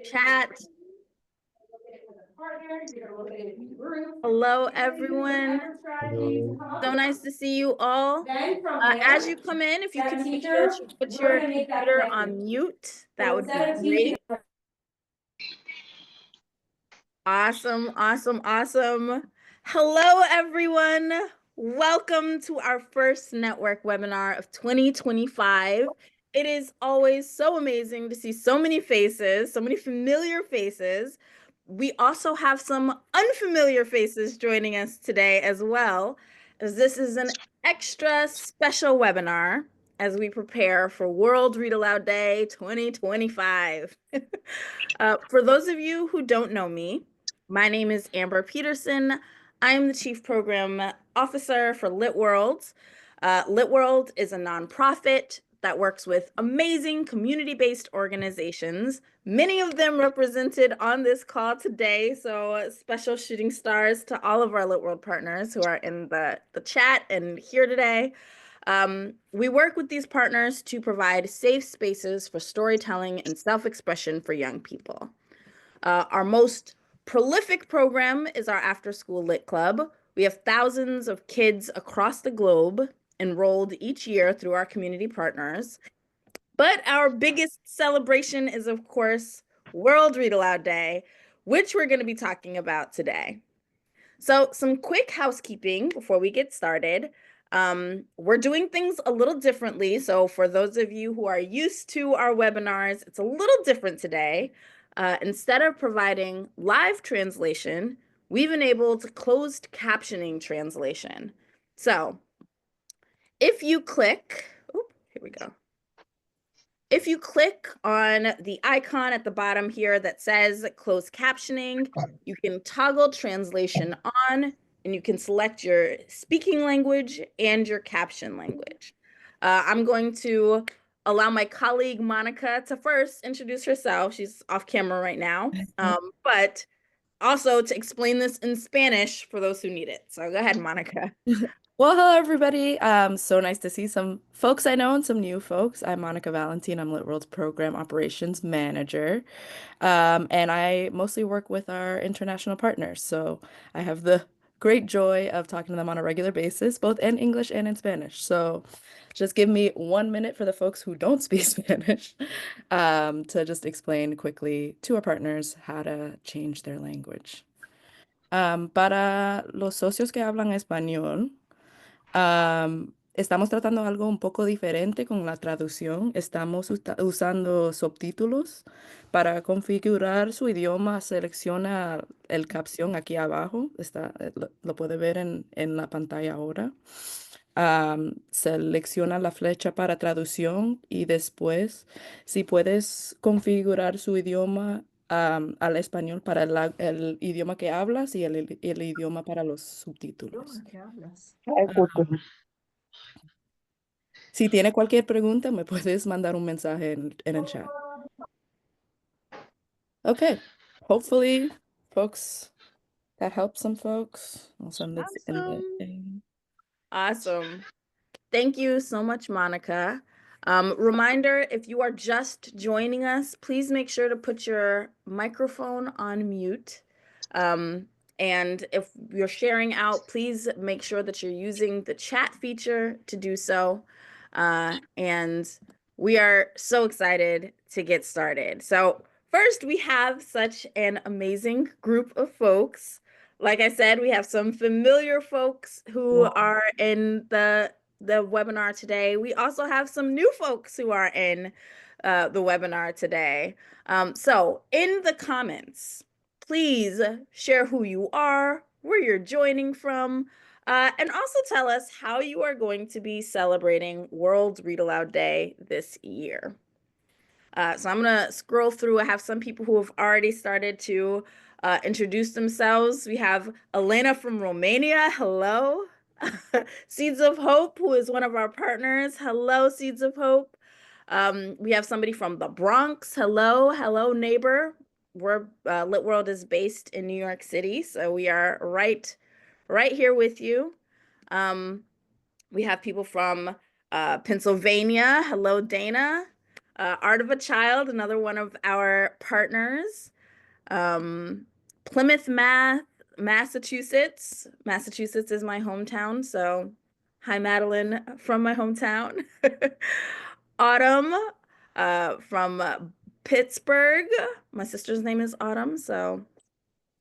chat. Hello, everyone. So nice to see you all. As you come in, if you can make sure that you put your computer on mute, that would be great. Awesome, awesome, awesome. Hello, everyone. Welcome to our first network webinar of 2025. It is always so amazing to see so many faces, so many familiar faces. We also have some unfamiliar faces joining us today as well, as this is an extra special webinar as we prepare for World Read Aloud Day 2025. For those of you who don't know me, my name is Amber Peterson. I am the Chief Program Officer for LitWorld. LitWorld is a nonprofit that works with amazing community-based organizations, many of them represented on this call today. So special shooting stars to all of our LitWorld partners who are in the chat and here today. We work with these partners to provide safe spaces for storytelling and self-expression for young people. Our most prolific program is our after-school Lit Club. We have thousands of kids across the globe enrolled each year through our community partners. But our biggest celebration is, of course, World Read Aloud Day, which we're going to be talking about today. So some quick housekeeping before we get started. We're doing things a little differently. So for those of you who are used to our webinars, it's a little different today. Instead of providing live translation, we've enabled closed captioning translation. So if you click, here we go. If you click on the icon at the bottom here that says closed captioning, you can toggle translation on and you can select your speaking language and your caption language. I'm going to allow my colleague Monica to first introduce herself. She's off camera right now, but also to explain this in Spanish for those who need it. So go ahead, Monica. Well, hello, everybody. So nice to see some folks I know and some new folks. I'm Monica Valentine. I'm LitWorld's Program Operations Manager. And I mostly work with our international partners. So I have the great joy of talking to them on a regular basis, both in English and in Spanish. So just give me 1 minute for the folks who don't speak Spanish to just explain quickly to our partners how to change their language. Para los socios que hablan español, estamos tratando algo un poco diferente con la traducción. Estamos usando subtítulos. Para configurar su idioma, selecciona el capción aquí abajo. Lo puede ver en la pantalla ahora. Selecciona la flecha para traducción y después, si puedes configurar su idioma al español para el idioma que hablas y el idioma para los subtítulos. Si tiene cualquier pregunta, me puedes mandar un mensaje en el chat. Okay, hopefully, folks, that helps some folks. I'll send this in the thing. Awesome. Thank you so much, Monica. Reminder, if you are just joining us, please make sure to put your microphone on mute. And if you're sharing out, please make sure that you're using the chat feature to do so. And we are so excited to get started. So first, we have such an amazing group of folks. Like I said, we have some familiar folks who are in the webinar today. We also have some new folks who are in the webinar today. So in the comments, please share who you are, where you're joining from, and also tell us how you are going to be celebrating World Read Aloud Day this year. So I'm going to scroll through. I have some people who have already started to introduce themselves. We have Elena from Romania. Hello. Seeds of Hope, who is one of our partners. Hello, Seeds of Hope. We have somebody from the Bronx. Hello, neighbor. LitWorld is based in New York City, so we are right here with you. We have people from Pennsylvania. Hello, Dana. Art of a Child, another one of our partners. Um, Plymouth, Massachusetts. Massachusetts is my hometown, so hi, Madeline from my hometown. Autumn, from Pittsburgh. My sister's name is Autumn, so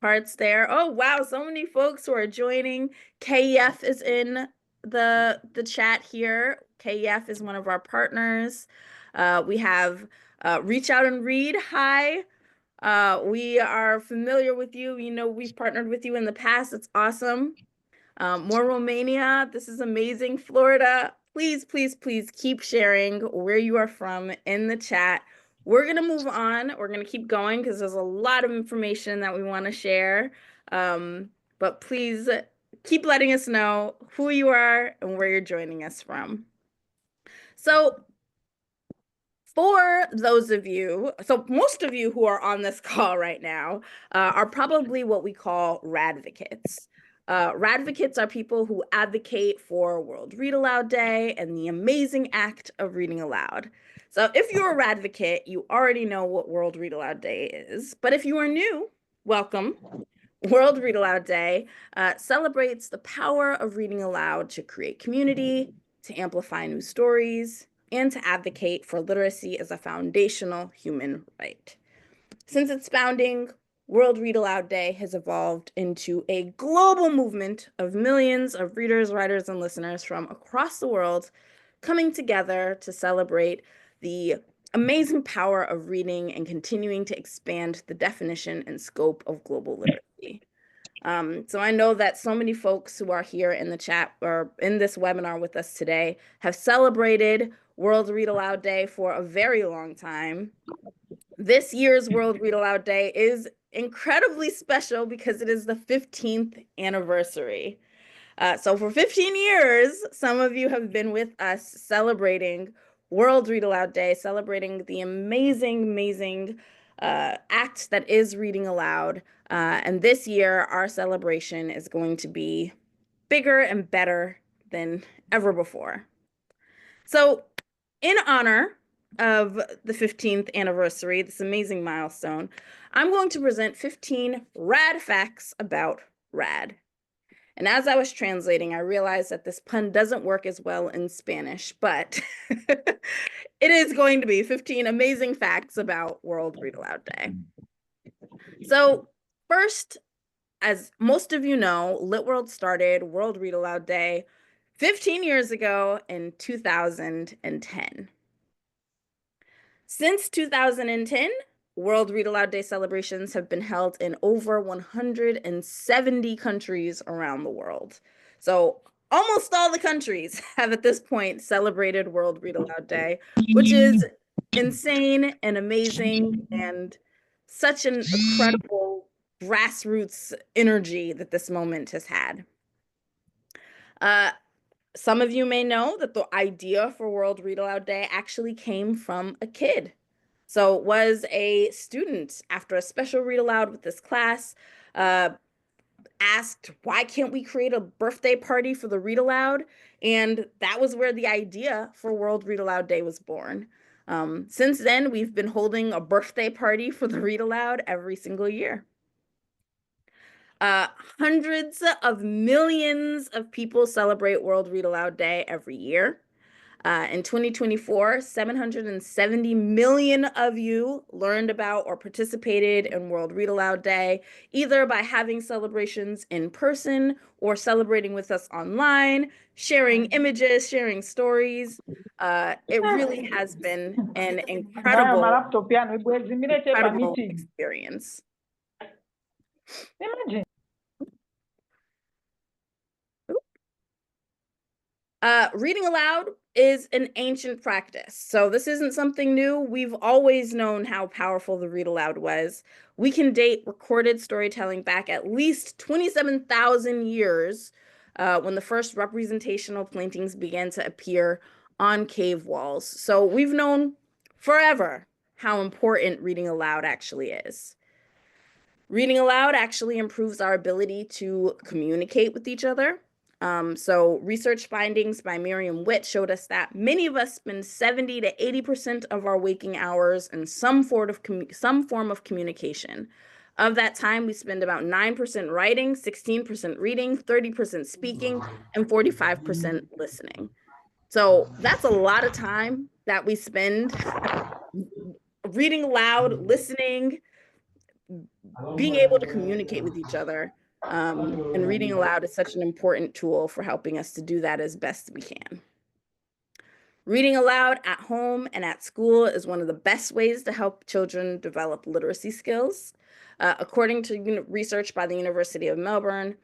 parts there. Oh wow, so many folks who are joining. KEF is in the chat here. KEF is one of our partners. We have Reach Out and Read. Hi. We are familiar with you. You know, we've partnered with you in the past. It's awesome. More Romania. This is amazing. Florida. Please, please, please keep sharing where you are from in the chat. We're going to move on. We're going to keep going because there's a lot of information that we want to share. But please keep letting us know who you are and where you're joining us from. So for those of you, so most of you who are on this call right now are probably what we call WRADvocates. WRADvocates are people who advocate for World Read Aloud Day and the amazing act of reading aloud. So if you're a WRADvocate, you already know what World Read Aloud Day is. But if you are new, welcome. World Read Aloud Day celebrates the power of reading aloud to create community, to amplify new stories, and to advocate for literacy as a foundational human right. Since its founding, World Read Aloud Day has evolved into a global movement of millions of readers, writers, and listeners from across the world coming together to celebrate the amazing power of reading and continuing to expand the definition and scope of global literacy. So I know that so many folks who are here in the chat or in this webinar with us today have celebrated World Read Aloud Day for a very long time. This year's World Read Aloud Day is incredibly special because it is the 15th anniversary. So for 15 years, some of you have been with us celebrating World Read Aloud Day, celebrating the amazing, amazing act that is reading aloud. And this year, our celebration is going to be bigger and better than ever before. So in honor of the 15th anniversary, this amazing milestone, I'm going to present 15 rad facts about RAD. And as I was translating, I realized that this pun doesn't work as well in Spanish, but it is going to be 15 amazing facts about World Read Aloud Day. So first, as most of you know, LitWorld started World Read Aloud Day 15 years ago in 2010. Since 2010, World Read Aloud Day celebrations have been held in over 170 countries around the world. So almost all the countries have at this point celebrated World Read Aloud Day, which is insane and amazing and such an incredible grassroots energy that this moment has had. Some of you may know that the idea for World Read Aloud Day actually came from a kid. So it was a student after a special read aloud with this class, asked, why can't we create a birthday party for the read aloud? And that was where the idea for World Read Aloud Day was born. Since then, we've been holding a birthday party for the read aloud every single year. Hundreds of millions of people celebrate World Read Aloud Day every year. In 2024, 770 million of you learned about or participated in World Read Aloud Day, either by having celebrations in person or celebrating with us online, sharing images, sharing stories. It really has been an incredible, incredible experience. Imagine. Reading aloud is an ancient practice. So this isn't something new. We've always known how powerful the read aloud was. We can date recorded storytelling back at least 27,000 years when the first representational paintings began to appear on cave walls. So we've known forever how important reading aloud actually is. Reading aloud actually improves our ability to communicate with each other. So research findings by Merriam-Webster showed us that many of us spend 70 to 80% of our waking hours in some form of communication. Of that time, we spend about 9% writing, 16% reading, 30% speaking, and 45% listening. So that's a lot of time that we spend reading aloud, listening, being able to communicate with each other. And reading aloud is such an important tool for helping us to do that as best we can. Reading aloud at home and at school is one of the best ways to help children develop literacy skills. According to research by the University of Melbourne,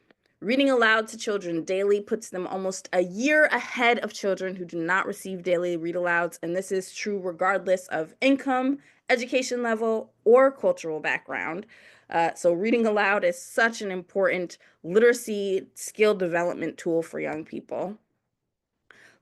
reading aloud to children daily puts them almost a year ahead of children who do not receive daily read alouds, and this is true regardless of income, education level, or cultural background. So reading aloud is such an important literacy skill development tool for young people.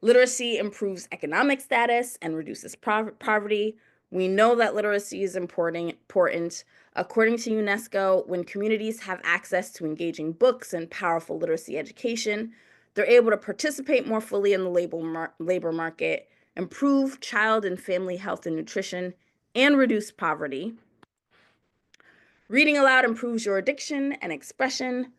Literacy improves economic status and reduces poverty. We know that literacy is important. According to UNESCO, when communities have access to engaging books and powerful literacy education, they're able to participate more fully in the labor market, improve child and family health and nutrition, and reduce poverty. Reading aloud improves your diction and expression.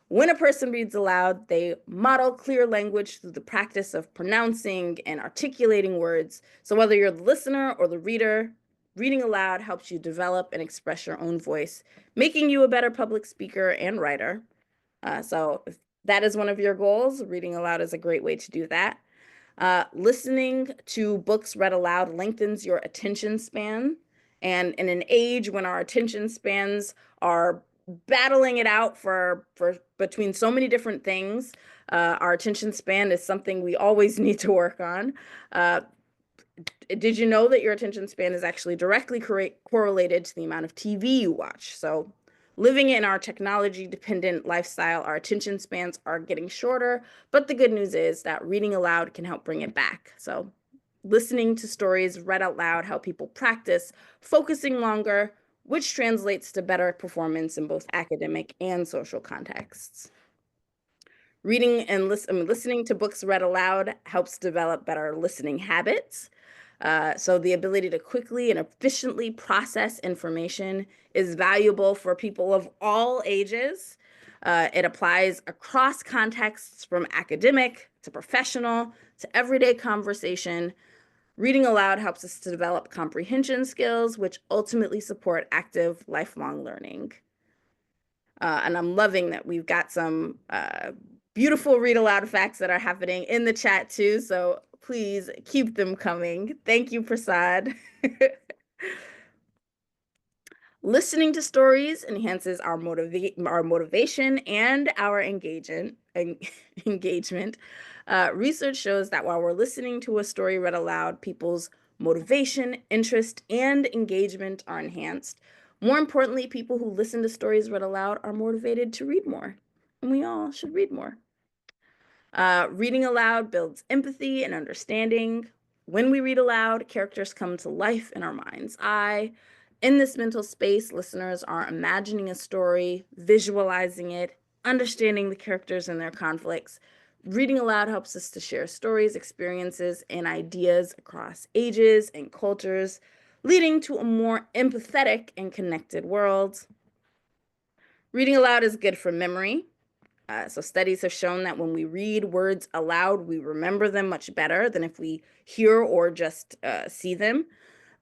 When a person reads aloud, they model clear language through the practice of pronouncing and articulating words. So whether you're the listener or the reader, reading aloud helps you develop and express your own voice, making you a better public speaker and writer. So if that is one of your goals, reading aloud is a great way to do that. Listening to books read aloud lengthens your attention span. And in an age when our attention spans are battling it out for between so many different things, our attention span is something we always need to work on. Did you know that your attention span is actually directly correlated to the amount of TV you watch? So living in our technology-dependent lifestyle, our attention spans are getting shorter, but the good news is that reading aloud can help bring it back. So listening to stories read out loud help people practice focusing longer, which translates to better performance in both academic and social contexts. Reading and listening to books read aloud helps develop better listening habits. So the ability to quickly and efficiently process information is valuable for people of all ages. It applies across contexts from academic to professional to everyday conversation. Reading aloud helps us to develop comprehension skills, which ultimately support active lifelong learning. And I'm loving that we've got some beautiful read aloud facts that are happening in the chat too. So please keep them coming. Thank you, Prasad. Listening to stories enhances our motivation and our engagement. Research shows that while we're listening to a story read aloud, people's motivation, interest, and engagement are enhanced. More importantly, people who listen to stories read aloud are motivated to read more, and we all should read more. Reading aloud builds empathy and understanding. When we read aloud, characters come to life in our mind's eye. In this mental space, listeners are imagining a story, visualizing it, understanding the characters and their conflicts. Reading aloud helps us to share stories, experiences, and ideas across ages and cultures, leading to a more empathetic and connected world. Reading aloud is good for memory. So studies have shown that when we read words aloud, we remember them much better than if we hear or just see them.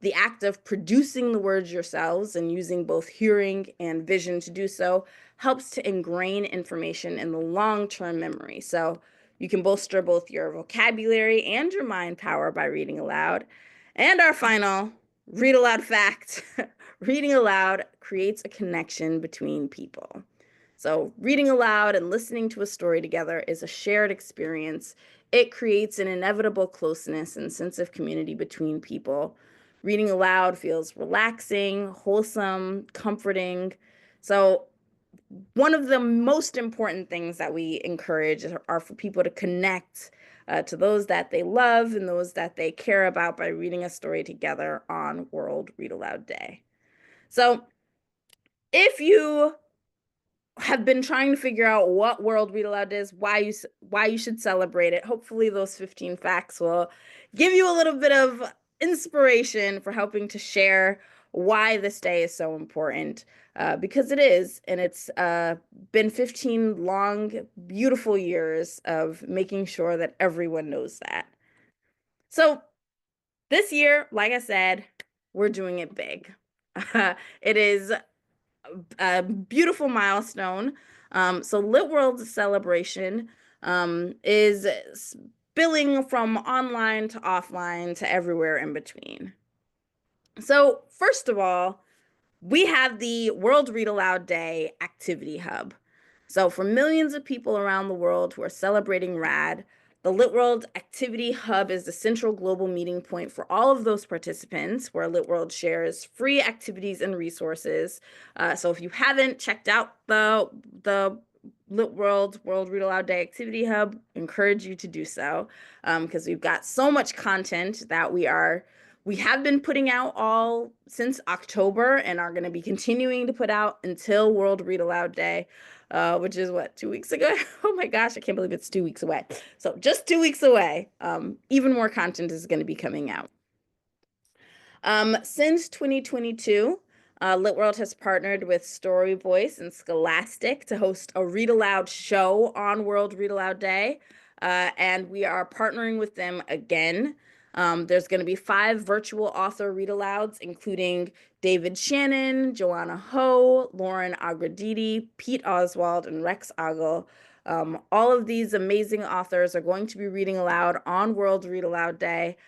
The act of producing the words yourselves and using both hearing and vision to do so helps to ingrain information in the long-term memory. So you can bolster both your vocabulary and your mind power by reading aloud. And our final read aloud fact, reading aloud creates a connection between people. So reading aloud and listening to a story together is a shared experience. It creates an inevitable closeness and sense of community between people. Reading aloud feels relaxing, wholesome, comforting. So one of the most important things that we encourage are for people to connect to those that they love and those that they care about by reading a story together on World Read Aloud Day. So if you have been trying to figure out what World Read Aloud is, why you should celebrate it. Hopefully those 15 facts will give you a little bit of inspiration for helping to share why this day is so important. Because it is, and it's been 15 long, beautiful years of making sure that everyone knows that. So this year, like I said, we're doing it big. It is a beautiful milestone. So LitWorld's celebration is spilling from online to offline to everywhere in between. So first of all, we have the World Read Aloud Day Activity Hub. So, for millions of people around the world who are celebrating RAD, the LitWorld Activity Hub is the central global meeting point for all of those participants, where LitWorld shares free activities and resources. So, if you haven't checked out the LitWorld World Read Aloud Day Activity Hub, encourage you to do so, because we've got so much content that we have been putting out all since October and are going to be continuing to put out until World Read Aloud Day, which is what, 2 weeks ago? Oh my gosh, I can't believe it's 2 weeks away. So just 2 weeks away. Even more content is going to be coming out. Since 2022, LitWorld has partnered with Story Voice and Scholastic to host a Read Aloud show on World Read Aloud Day. And we are partnering with them again. There's going to be 5 virtual author read alouds, including David Shannon, Joanna Ho, Lauren Agradidi, Pete Oswald, and Rex Ogle. All of these amazing authors are going to be reading aloud on World Read Aloud Day.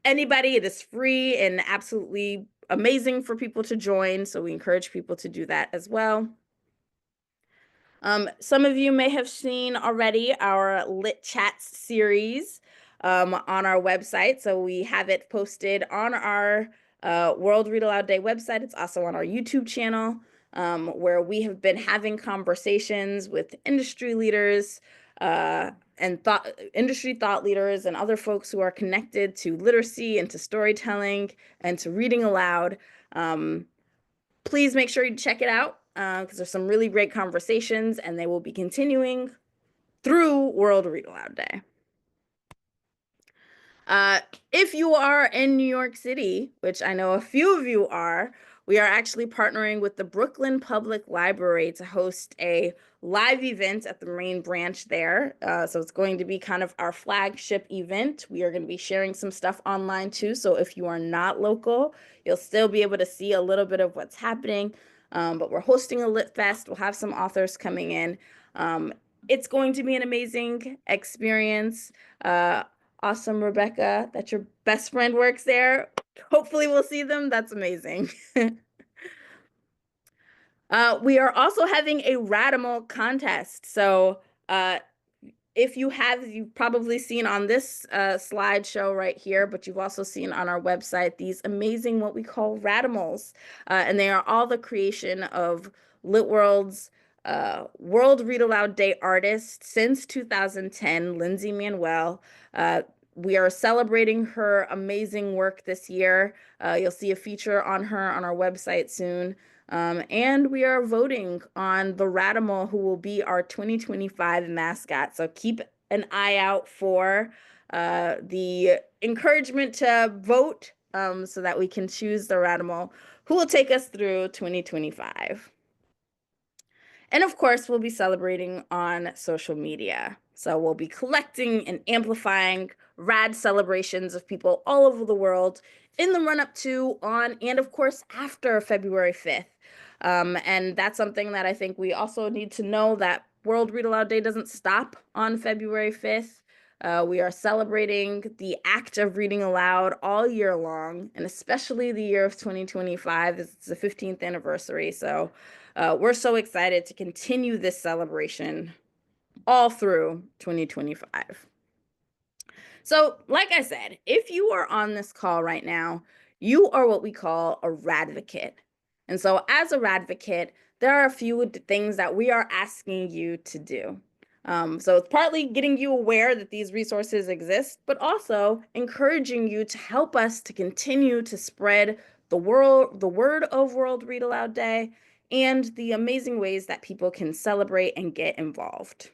Anybody, it is free and absolutely amazing for people to join. So we encourage people to do that as well. Some of you may have seen already our Lit Chats series on our website. So we have it posted on our World Read Aloud Day website. It's also on our YouTube channel, where we have been having conversations with industry leaders and industry thought leaders and other folks who are connected to literacy and to storytelling and to reading aloud. Please make sure you check it out because there's some really great conversations and they will be continuing through World Read Aloud Day. If you are in New York City, which I know a few of you are, we are actually partnering with the Brooklyn Public Library to host a live event at the main branch there. So it's going to be kind of our flagship event. We are going to be sharing some stuff online too. So if you are not local, you'll still be able to see a little bit of what's happening. But we're hosting a Lit Fest. We'll have some authors coming in. It's going to be an amazing experience. Awesome, Rebecca, that your best friend works there. Hopefully we'll see them. That's amazing. We are also having a Radimal contest. So if you've probably seen on this slideshow right here, but you've also seen on our website these amazing what we call Radimals. And they are all the creation of LitWorld's World Read Aloud Day artist since 2010, Lindsay Manuel. We are celebrating her amazing work this year. You'll see a feature on her on our website soon. And we are voting on the Radimal, who will be our 2025 mascot. So keep an eye out for the encouragement to vote so that we can choose the Radimal who will take us through 2025. And of course, we'll be celebrating on social media. So we'll be collecting and amplifying RAD celebrations of people all over the world in the run up to, on, and of course, after February 5th. And that's something that I think we also need to know, that World Read Aloud Day doesn't stop on February 5th. We are celebrating the act of reading aloud all year long, and especially the year of 2025. It's the 15th anniversary. So we're so excited to continue this celebration all through 2025. So, like I said, if you are on this call right now, you are what we call a WRADvocate. And so, as a WRADvocate, there are a few things that we are asking you to do. So it's partly getting you aware that these resources exist, but also encouraging you to help us to continue to spread the word of World Read Aloud Day and the amazing ways that people can celebrate and get involved.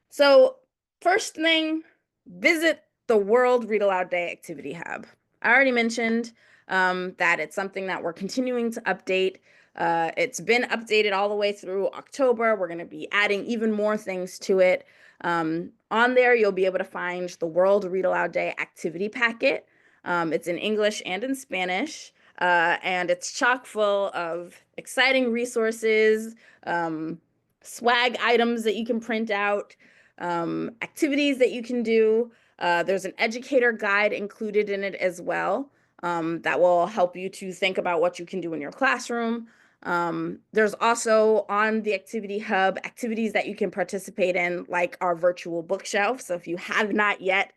So, first thing, visit the World Read Aloud Day Activity Hub. I already mentioned that it's something that we're continuing to update. It's been updated all the way through October. We're going to be adding even more things to it. On there, you'll be able to find the World Read Aloud Day activity packet. It's in English and in Spanish, and it's chock full of exciting resources, swag items that you can print out, activities that you can do. There's an educator guide included in it as well, that will help you to think about what you can do in your classroom. There's also on the Activity Hub activities that you can participate in, like our virtual bookshelf. So if you have not yet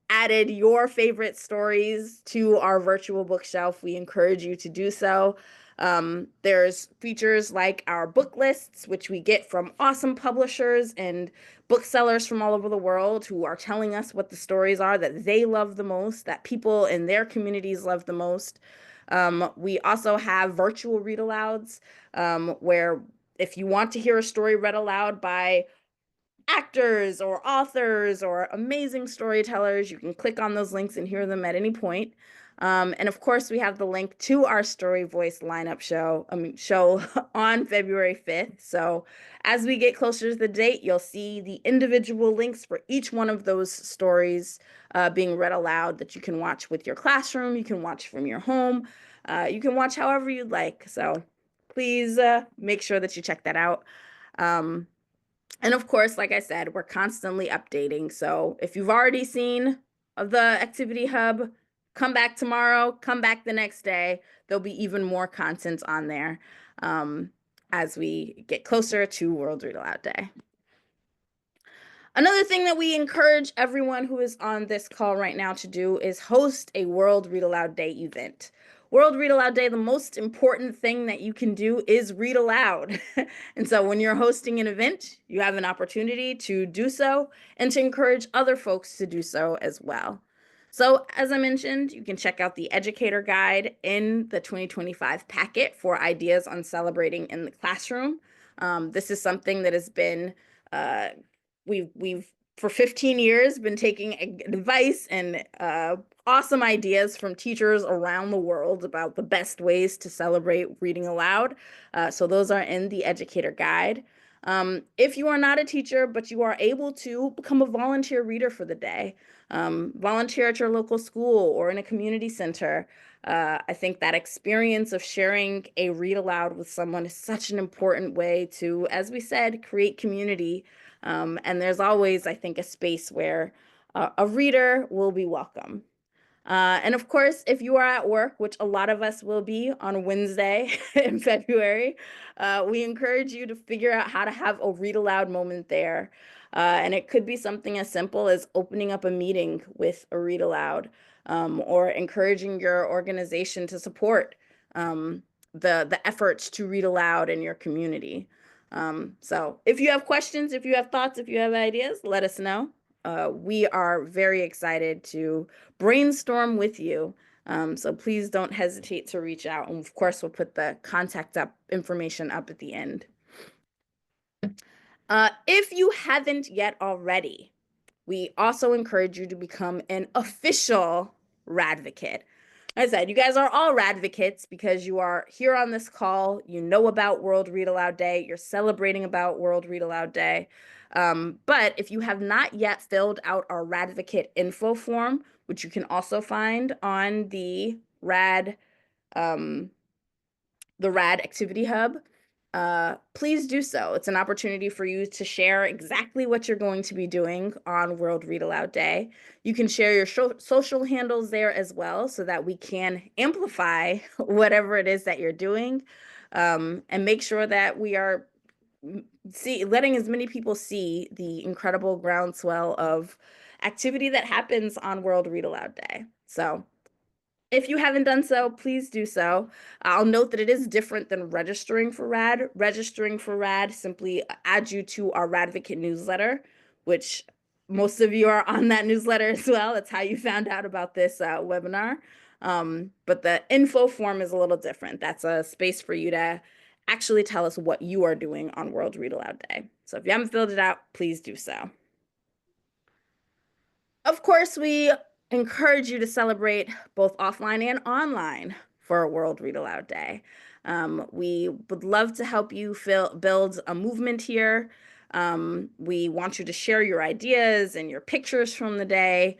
added your favorite stories to our virtual bookshelf, we encourage you to do so. There's features like our book lists, which we get from awesome publishers and booksellers from all over the world who are telling us what the stories are that they love the most, that people in their communities love the most. We also have virtual read alouds, where if you want to hear a story read aloud by actors or authors or amazing storytellers, you can click on those links and hear them at any point. And of course, we have the link to our Story Voice lineup show on February 5th. So as we get closer to the date, you'll see the individual links for each one of those stories being read aloud that you can watch with your classroom, you can watch from your home, you can watch however you'd like. So please make sure that you check that out. And of course, like I said, we're constantly updating. So if you've already seen the Activity Hub, come back tomorrow, come back the next day. There'll be even more content on there as we get closer to World Read Aloud Day. Another thing that we encourage everyone who is on this call right now to do is host a World Read Aloud Day event. World Read Aloud Day, the most important thing that you can do is read aloud. And so when you're hosting an event, you have an opportunity to do so and to encourage other folks to do so as well. So as I mentioned, you can check out the educator guide in the 2025 packet for ideas on celebrating in the classroom. This is something that has been we've for 15 years been taking advice and awesome ideas from teachers around the world about the best ways to celebrate reading aloud. So those are in the educator guide. If you are not a teacher, but you are able to become a volunteer reader for the day, volunteer at your local school or in a community center. I think that experience of sharing a read aloud with someone is such an important way to, as we said, create community. And there's always, I think, a space where a reader will be welcome. And of course, if you are at work, which a lot of us will be on Wednesday in February, we encourage you to figure out how to have a read aloud moment there. And it could be something as simple as opening up a meeting with a read aloud, or encouraging your organization to support the efforts to read aloud in your community. So if you have questions, if you have thoughts, if you have ideas, let us know. We are very excited to brainstorm with you. So please don't hesitate to reach out. And of course, we'll put the contact information up at the end. If you haven't yet already, we also encourage you to become an official WRADvocate. As I said, you guys are all WRADvocates because you are here on this call. You know about World Read Aloud Day. You're celebrating about World Read Aloud Day. But if you have not yet filled out our WRADvocate info form, which you can also find on the RAD Activity Hub, please do so. It's an opportunity for you to share exactly what you're going to be doing on World Read Aloud Day. You can share your social handles there as well so that we can amplify whatever it is that you're doing, and make sure that we are letting as many people see the incredible groundswell of activity that happens on World Read Aloud Day. So if you haven't done so, please do so. I'll note that it is different than registering for RAD. Registering for RAD simply adds you to our WRADvocate newsletter, which most of you are on that newsletter as well. That's how you found out about this webinar. But the info form is a little different. That's a space for you to actually tell us what you are doing on World Read Aloud Day. So if you haven't filled it out, please do so. Of course, we encourage you to celebrate both offline and online for World Read Aloud Day. We would love to help you build a movement here. We want you to share your ideas and your pictures from the day.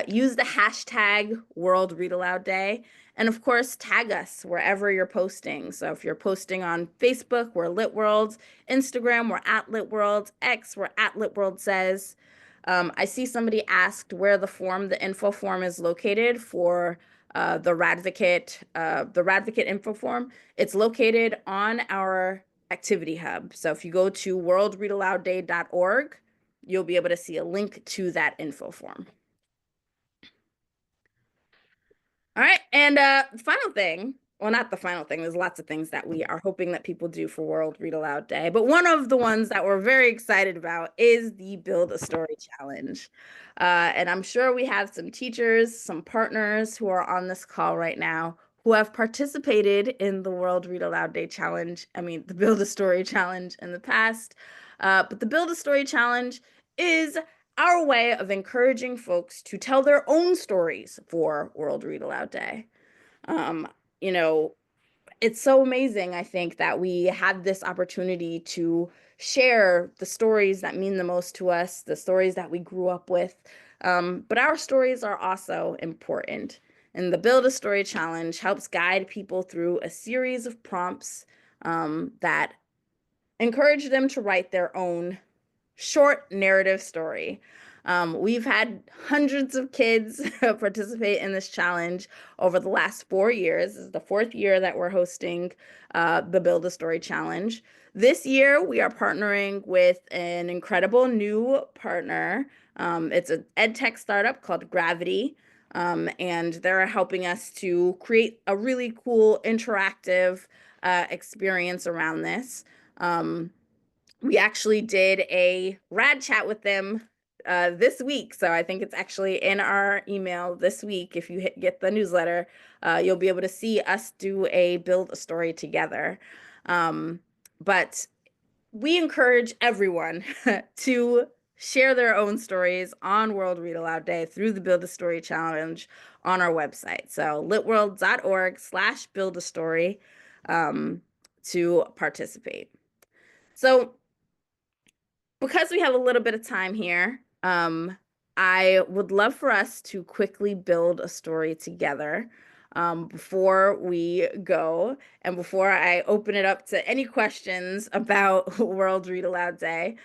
Use the hashtag World Read Aloud Day. And of course, tag us wherever you're posting. So if you're posting on Facebook, we're LitWorld. Instagram, we're at LitWorld. X, we're at LitWorld Says. I see somebody asked where the info form is located for the WRADvocate info form. It's located on our activity hub. So if you go to worldreadaloudday.org, you'll be able to see a link to that info form. All right, and final thing, well, not the final thing, there's lots of things that we are hoping that people do for World Read Aloud Day, but one of the ones that we're very excited about is the Build a Story Challenge. And I'm sure we have some teachers, some partners who are on this call right now who have participated in the World Read Aloud Day Challenge, the Build a Story Challenge in the past. But the Build a Story Challenge is our way of encouraging folks to tell their own stories for World Read Aloud Day. Um, you know, it's so amazing, I think, that we had this opportunity to share the stories that mean the most to us, the stories that we grew up with. But our stories are also important. And the Build a Story Challenge helps guide people through a series of prompts that encourage them to write their own short narrative story. We've had hundreds of kids participate in this challenge over the last 4 years. This is the fourth year that we're hosting the Build a Story Challenge. This year, we are partnering with an incredible new partner. It's an ed tech startup called Gravity, and they're helping us to create a really cool interactive experience around this. We actually did a rad chat with them this week. So I think it's actually in our email this week. If you get the newsletter, you'll be able to see us do a build a story together. But we encourage everyone to share their own stories on World Read Aloud Day through the Build a Story Challenge on our website. So litworld.org/build-a-story to participate. So because we have a little bit of time here, I would love for us to quickly build a story together before we go and before I open it up to any questions about World Read Aloud Day.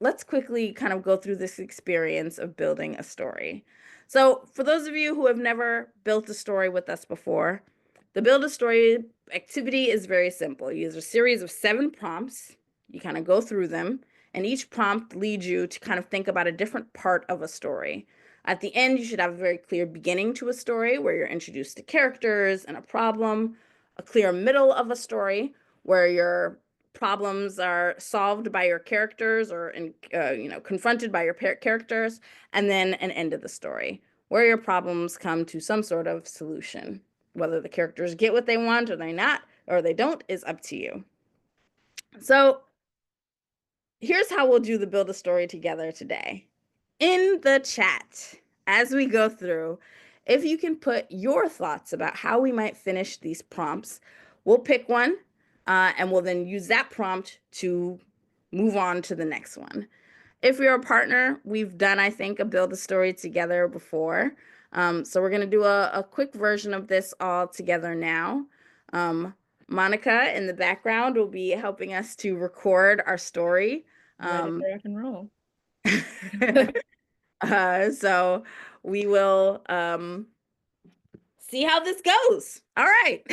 Let's quickly kind of go through this experience of building a story. So for those of you who have never built a story with us before, the Build a Story activity is very simple. You use a series of 7 prompts. You kind of go through them, and each prompt leads you to kind of think about a different part of a story. At the end, you should have a very clear beginning to a story where you're introduced to characters and a problem, a clear middle of a story where your problems are solved by your characters or confronted by your characters, and then an end of the story where your problems come to some sort of solution. Whether the characters get what they want or they not, or they don't, is up to you. So here's how we'll do the Build a Story together today. In the chat, as we go through, if you can put your thoughts about how we might finish these prompts, we'll pick one, and we'll then use that prompt to move on to the next one. If you're a partner, we've done, I think, a Build a Story together before. So we're going to do a quick version of this all together now. Monica in the background will be helping us to record our story. Ready to rock and roll. So we will see how this goes. All right.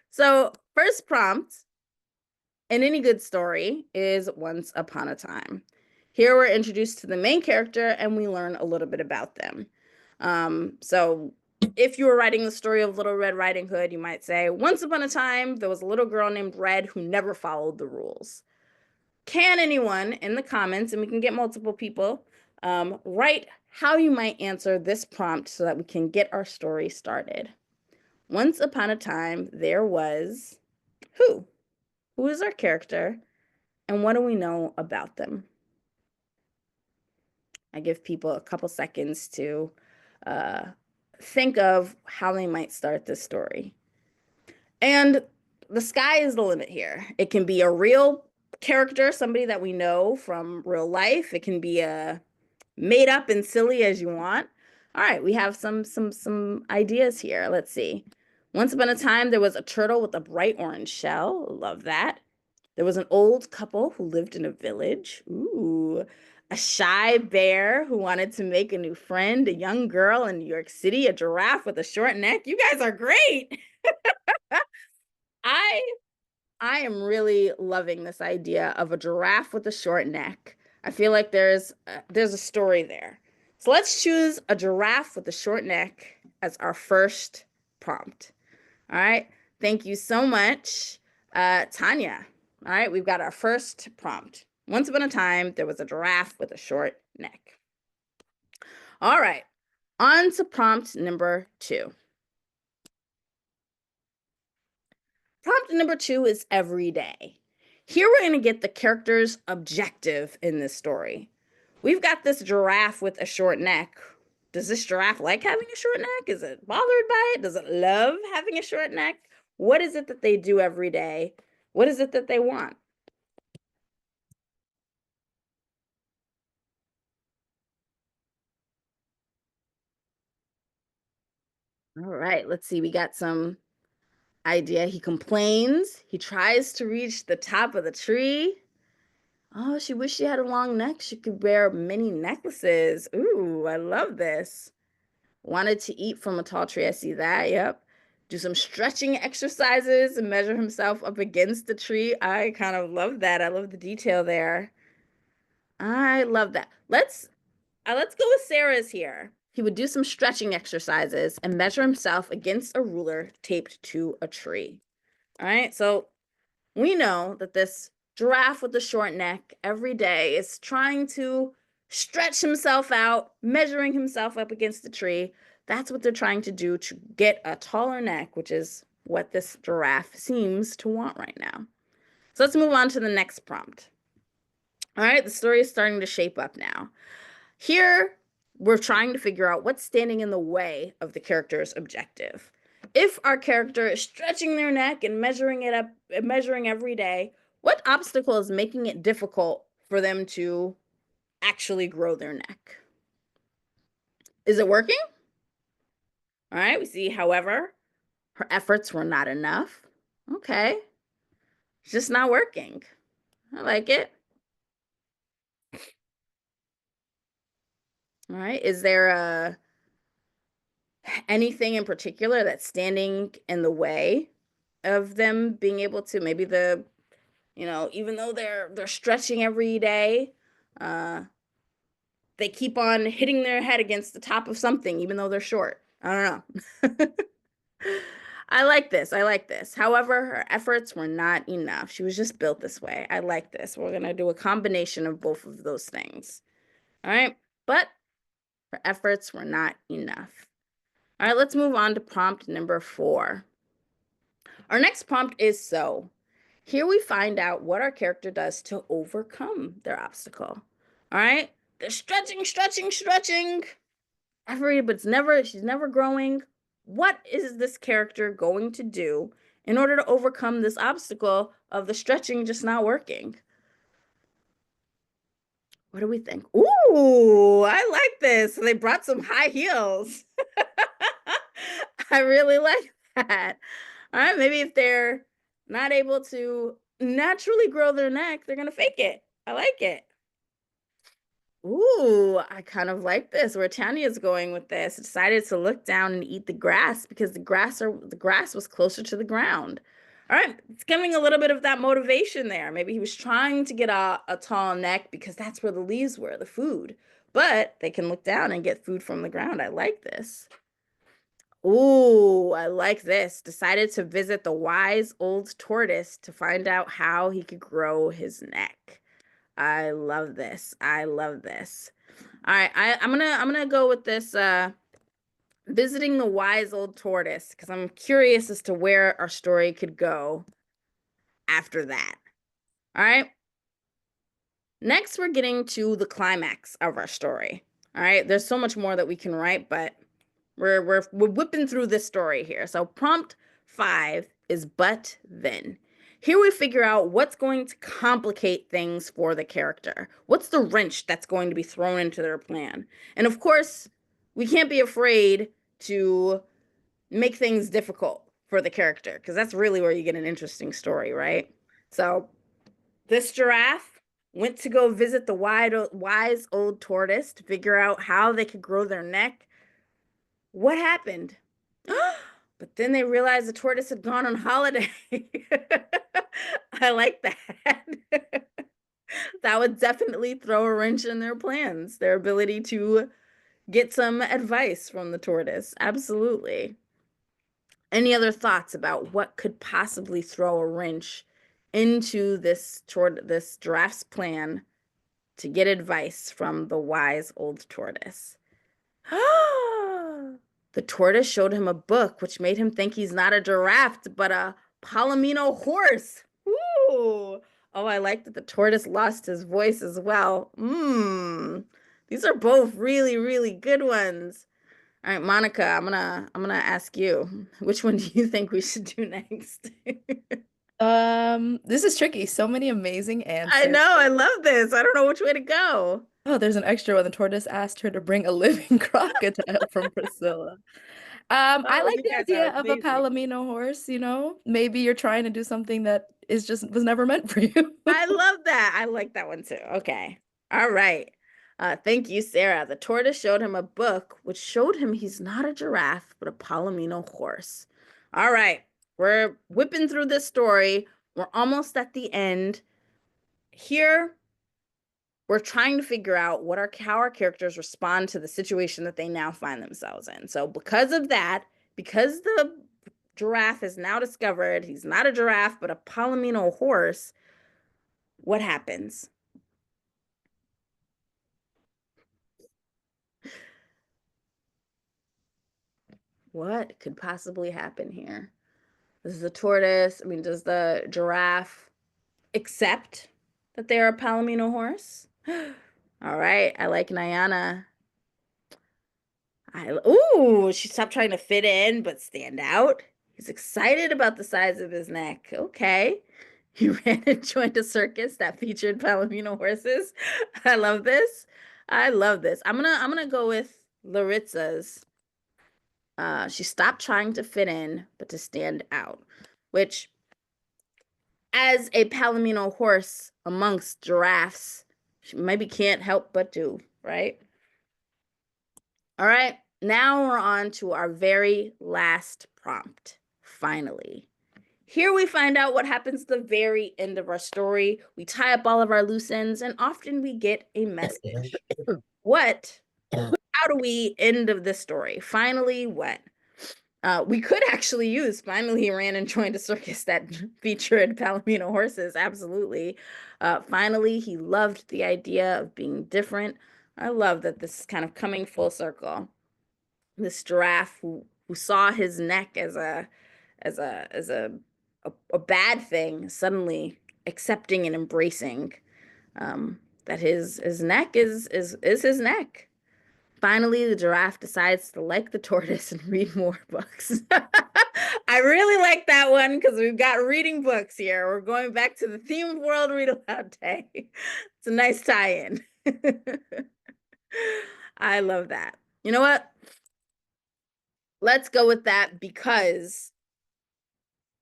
So first prompt in any good story is once upon a time. Here we're introduced to the main character and we learn a little bit about them. So if you were writing the story of Little Red Riding Hood, you might say, once upon a time, there was a little girl named Red who never followed the rules. Can anyone in the comments, and we can get multiple people, Write how you might answer this prompt so that we can get our story started. Once upon a time, there was who? Who is our character? And what do we know about them? I give people a couple seconds to uh, think of how they might start this story. And the sky is the limit here. It can be a real character, somebody that we know from real life. It can be a made up and silly as you want. All right, we have some ideas here. Let's see. Once upon a time, there was a turtle with a bright orange shell. Love that. There was an old couple who lived in a village. Ooh. A shy bear who wanted to make a new friend, a young girl in New York City, a giraffe with a short neck. You guys are great. I I am really loving this idea of a giraffe with a short neck. I feel like there's a story there. So let's choose a giraffe with a short neck as our first prompt. All right. Thank you so much, Tanya. All right. We've got our first prompt. Once upon a time, there was a giraffe with a short neck. All right. On to prompt number 2. Prompt number 2 is every day. Here we're going to get the character's objective in this story. We've got this giraffe with a short neck. Does this giraffe like having a short neck? Is it bothered by it? Does it love having a short neck? What is it that they do every day? What is it that they want? All right, let's see. We got some idea. He complains. He tries to reach the top of the tree. Oh, she wished she had a long neck. She could wear many necklaces. Ooh, I love this. Wanted to eat from a tall tree. I see that. Yep. Do some stretching exercises and measure himself up against the tree. I kind of love that. I love the detail there. I love that. Let's go with Sarah's here. He would do some stretching exercises and measure himself against a ruler taped to a tree. All right. So we know that this giraffe with the short neck every day is trying to stretch himself out, measuring himself up against the tree. That's what they're trying to do to get a taller neck, which is what this giraffe seems to want right now. So let's move on to the next prompt. All right, the story is starting to shape up now. Here, we're trying to figure out what's standing in the way of the character's objective. If our character is stretching their neck and measuring it up, measuring every day, what obstacle is making it difficult for them to actually grow their neck? Is it working? All right, we see, however, her efforts were not enough. Okay, it's just not working. I like it. All right, is there anything in particular that's standing in the way of them being able to maybe even though they're stretching every day, uh they keep on hitting their head against the top of something even though they're short. I don't know. I like this. I like this. However, her efforts were not enough. She was just built this way. I like this. We're going to do a combination of both of those things. All right. But her efforts were not enough. All right. Let's move on to prompt number 4. Our next prompt is so. Here we find out what our character does to overcome their obstacle. All right? They're stretching, stretching, stretching. But she's never growing. What is this character going to do in order to overcome this obstacle of the stretching just not working? What do we think? Ooh, I like this. So they brought some high heels. I really like that. All right, maybe if they're not able to naturally grow their neck, they're gonna fake it. I like it. Ooh, I kind of like this. Where Tanya's going with this. Decided to look down and eat the grass because the grass was closer to the ground. All right, it's giving a little bit of that motivation there. Maybe he was trying to get a tall neck because that's where the leaves were, the food. But they can look down and get food from the ground. I like this. Ooh, I like this. Decided to visit the wise old tortoise to find out how he could grow his neck. I love this. I love this. All right, I'm gonna go with this visiting the wise old tortoise because I'm curious as to where our story could go after that. All right. Next, we're getting to the climax of our story. All right, there's so much more that we can write, but we're whipping through this story here. So prompt 5 is but then. Here we figure out what's going to complicate things for the character. What's the wrench that's going to be thrown into their plan? And of course, we can't be afraid to make things difficult for the character because that's really where you get an interesting story, right? So this giraffe went to go visit the wise old tortoise to figure out how they could grow their neck. What happened? But then they realized the tortoise had gone on holiday. I like that. That would definitely throw a wrench in their plans, their ability to get some advice from the tortoise. Absolutely. Any other thoughts about what could possibly throw a wrench into this giraffe's plan to get advice from the wise old tortoise? The tortoise showed him a book which made him think he's not a giraffe, but a Palomino horse. Ooh. Oh, I like that the tortoise lost his voice as well. These are both really, really good ones. All right, Monica, I'm gonna ask you, which one do you think we should do next? This is tricky. So many amazing I answers. know, I love this. I don't know which way to go. Oh, there's an extra one. The tortoise asked her to bring a living crocodile from Priscilla. I Oh, like you the guys are idea of a amazing. Palomino horse, you know? Maybe you're trying to do something that is just was never meant for you. I love that. I like that one too. Okay. All right. Thank you, Sarah. The tortoise showed him a book which showed him he's not a giraffe, but a Palomino horse. All right. We're whipping through this story. We're almost at the end. Here, we're trying to figure out how our characters respond to the situation that they now find themselves in. So, because of that, because the giraffe is now discovered he's not a giraffe, but a Palomino horse, what happens? What could possibly happen here? Does the tortoise, I mean, does the giraffe accept that they're a Palomino horse? All right, I like Nyana. Ooh, she stopped trying to fit in but stand out. He's excited about the size of his neck. Okay. He ran and joined a circus that featured Palomino horses. I love this. I love this. I'm gonna go with Laritza's. She stopped trying to fit in, but to stand out, which, as a Palomino horse amongst giraffes, she maybe can't help but do, right? All right, now we're on to our very last prompt, finally. Here we find out what happens at the very end of our story. We tie up all of our loose ends, and often we get a message. What? How do we end of this story? Finally, what? We could actually use finally he ran and joined a circus that featured Palomino horses. Absolutely. Finally, he loved the idea of being different. I love that this is kind of coming full circle. This giraffe who saw his neck as a bad thing, suddenly accepting and embracing that his neck is his neck. Finally, the giraffe decides to like the tortoise and read more books. I really like that one because we've got reading books here. We're going back to the theme of World Read Aloud Day. It's a nice tie-in. I love that. You know what? Let's go with that because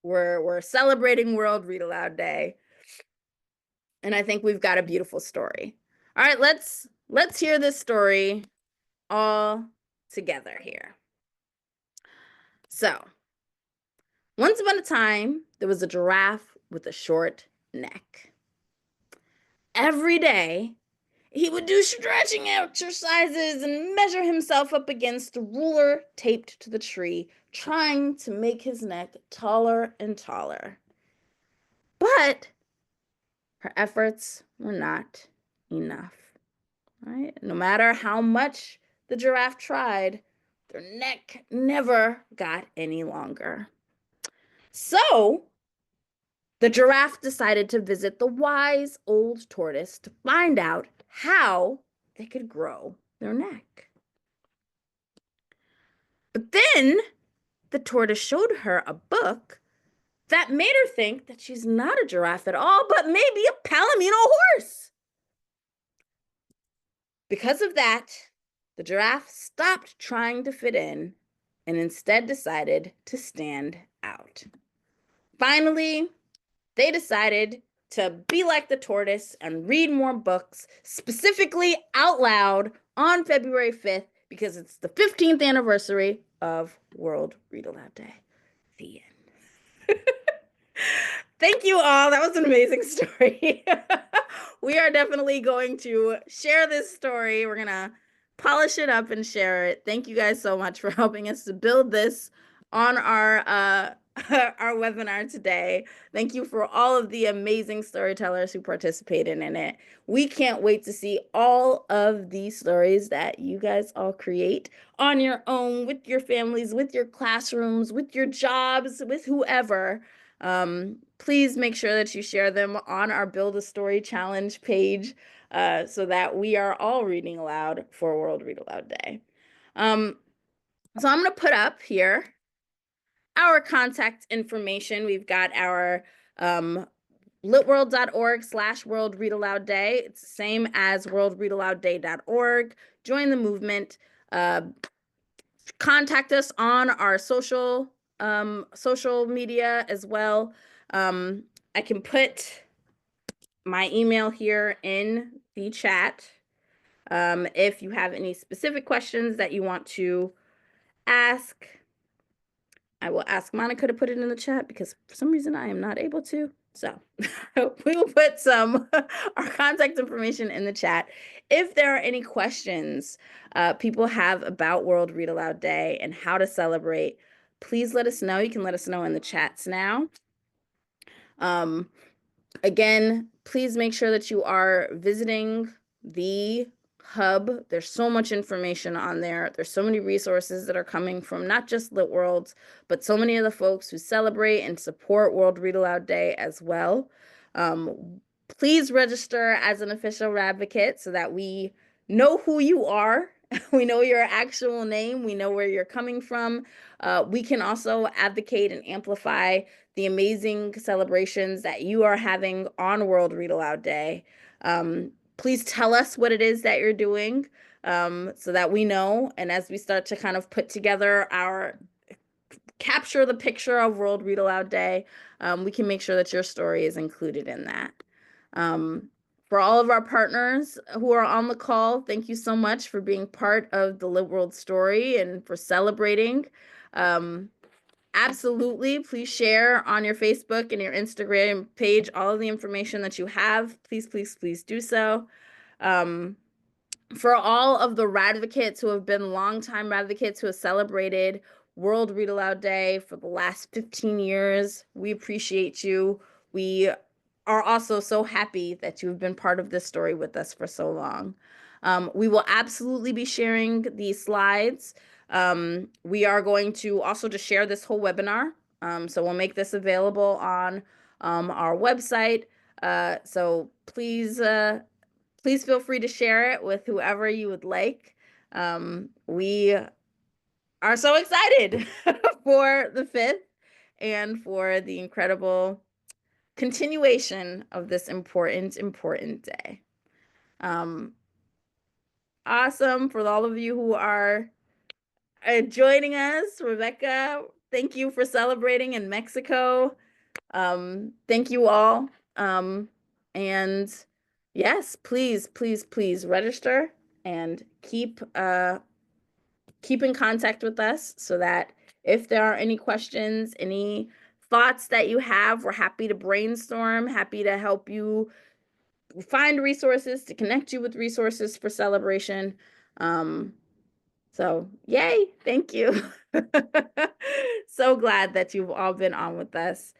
we're celebrating World Read Aloud Day, and I think we've got a beautiful story. All right, let's hear this story all together here. So, once upon a time, there was a giraffe with a short neck. Every day, he would do stretching exercises and measure himself up against the ruler taped to the tree, trying to make his neck taller and taller. But her efforts were not enough. right? No matter how much the giraffe tried, their neck never got any longer. So the giraffe decided to visit the wise old tortoise to find out how they could grow their neck. But then the tortoise showed her a book that made her think that she's not a giraffe at all, but maybe a palomino horse. Because of that, the giraffe stopped trying to fit in and instead decided to stand out. Finally, they decided to be like the tortoise and read more books, specifically out loud on February 5th, because it's the 15th anniversary of World Read Aloud Day. The end. Thank you all. That was an amazing story. We are definitely going to share this story. We're going to polish it up and share it. Thank you guys so much for helping us to build this on our our webinar today. Thank you for all of the amazing storytellers who participated in it. We can't wait to see all of these stories that you guys all create on your own, with your families, with your classrooms, with your jobs, with whoever. Please make sure that you share them on our Build a Story Challenge page so that we are all reading aloud for World Read Aloud Day. So I'm going to put up here our contact information. We've got our litworld.org/World Read Aloud Day. It's the same as worldreadaloudday.org. Join the movement. Contact us on our social media as well. I can put my email here in the chat. If you have any specific questions that you want to ask, I will ask Monica to put it in the chat because for some reason I am not able to. So we will put our contact information in the chat. If there are any questions people have about World Read Aloud Day and how to celebrate, please let us know. You can let us know in the chats now. Again, please make sure that you are visiting the hub. There's so much information on there. There's so many resources that are coming from not just LitWorld, but so many of the folks who celebrate and support World Read Aloud Day as well. Please register as an official WRADvocate so that we know who you are. We know your actual name. We know where you're coming from. We can also advocate and amplify the amazing celebrations that you are having on World Read Aloud Day. Please tell us what it is that you're doing so that we know. And as we start to kind of put together capture the picture of World Read Aloud Day, we can make sure that your story is included in that. For all of our partners who are on the call, thank you so much for being part of the LitWorld story and for celebrating. Absolutely, please share on your Facebook and your Instagram page all of the information that you have. Please, please, please do so. For all of the WRADvocates who have been longtime WRADvocates who have celebrated World Read Aloud Day for the last 15 years, we appreciate you. We are also so happy that you've been part of this story with us for so long. We will absolutely be sharing these slides. We are going to also just share this whole webinar. So we'll make this available on our website. So please feel free to share it with whoever you would like. We are so excited for the 5th and for the incredible continuation of this important day. Awesome. For all of you who are joining us, Rebecca, thank you for celebrating in Mexico. Thank you all. And yes, please, please, please register and keep in contact with us so that if there are any questions, any thoughts that you have, we're happy to brainstorm, happy to help you find resources, to connect you with resources for celebration. So yay, thank you. So glad that you've all been on with us.